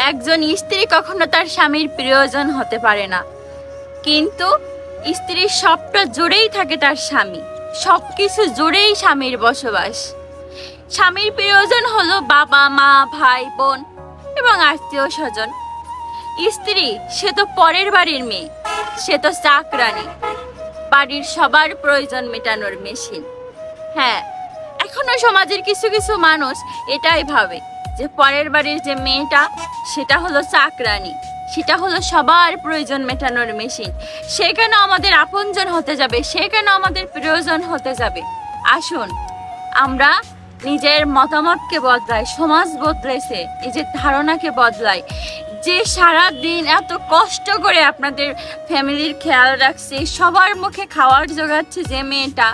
একজন স্ত্রী কখনো তার স্বামীর প্রিয়জন হতে পারে না, কিন্তু স্ত্রীর সবটা জুড়েই থাকে তার স্বামী, সবকিছু জুড়েই স্বামীর বসবাস। স্বামীর প্রিয়জন হলো বাবা মা ভাই বোন এবং আত্মীয় স্বজন। স্ত্রী সে তো পরের বাড়ির মেয়ে, সে তো চাকরানী, বাড়ির সবার প্রয়োজন মেটানোর মেশিন। হ্যাঁ, এখনো সমাজের কিছু কিছু মানুষ এটাই ভাবে যে পরের বাড়ির যে মেয়েটা সেটা হলো চাকরানী, সেটা হলো সবার প্রয়োজন মেটানোর মেশিন, সে কেন আমাদের আপনজন হতে যাবে, সে কেন আমাদের প্রিয়জন হতে যাবে। আসুন আমরা নিজের মতামতকে বদলাই, সমাজ বদলাইছে, নিজের ধারণাকে বদলাই। যে সারা দিন এত কষ্ট করে আপনাদের ফ্যামিলির খেয়াল রাখছে, সবার মুখে খাওয়ার জোগাচ্ছে যে মেয়েটা,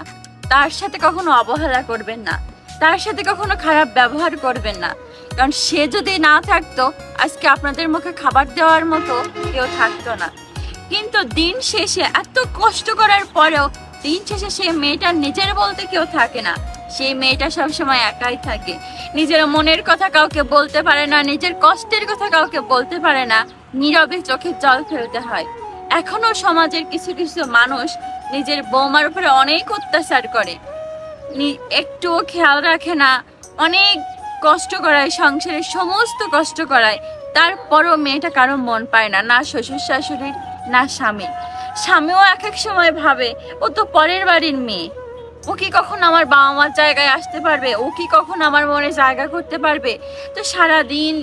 তার সাথে কখনো অবহেলা করবেন না, তার সাথে কখনো খারাপ ব্যবহার করবেন না। কারণ সে যদি না থাকতো আজকে আপনাদের মুখে খাবার দেওয়ার মতো কেউ থাকতো না। কিন্তু দিন শেষে এত কষ্ট করার পরেও দিন শেষে সেই মেয়েটার নিজের বলতে কেউ থাকে না। সেই মেয়েটা সবসময় একাই থাকে, নিজের মনের কথা কাউকে বলতে পারে না, নিজের কষ্টের কথা কাউকে বলতে পারে না, নীরবে চোখের জল ফেলতে হয়। এখনো সমাজের কিছু কিছু মানুষ নিজের বৌমার উপরে অনেক অত্যাচার করে, একটুও খেয়াল রাখে না, অনেক কষ্ট করায়, সংসারের সমস্ত কষ্ট করায়, তারপরও মেয়েটা কারো মন পায় না, না শ্বশুর শাশুড়ির না স্বামীর। স্বামীও এক এক সময় ভাবে ও তো পরের বাড়ির মেয়ে, ও কি কখন আমার বাবা মার জায়গায় আসতে পারবে, ও কি কখন আমার মনে জায়গা করতে পারবে। তো সারাদিন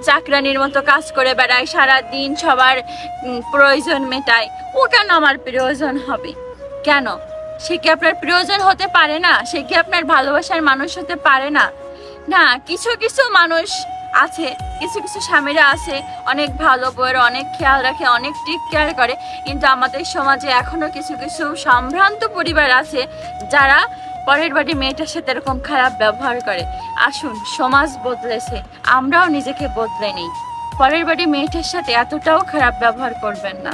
চাকরানির মতো কাজ করে বেড়ায়, সারাদিন সবার প্রয়োজন মেটায়, ও কেন আমার প্রিয়জন হবে? কেন? সে কি আপনার প্রিয়জন হতে পারে না? সে কি আপনার ভালোবাসার মানুষ হতে পারে না? না, কিছু কিছু মানুষ আছে, কিছু কিছু স্বামীরা আছে অনেক ভালো, বউয়ের অনেক খেয়াল রাখে, অনেক টেক কেয়ার করে, কিন্তু আমাদের সমাজে এখনো কিছু কিছু সম্ভ্রান্ত পরিবার আছে যারা পরের বাড়ি মেয়েটার সাথে এরকম খারাপ ব্যবহার করে। আসুন, সমাজ বদলেছে, আমরাও নিজেকে বদলে নিই, পরের বাড়ি মেয়েটার সাথে এতটাও খারাপ ব্যবহার করবেন না।